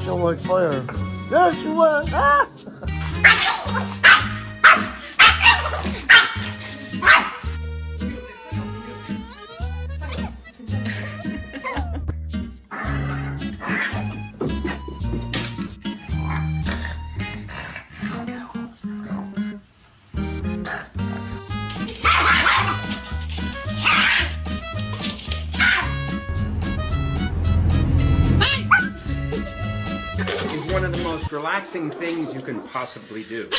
sound like fire. There she went. Ah! Is one of the most relaxing things you can possibly do.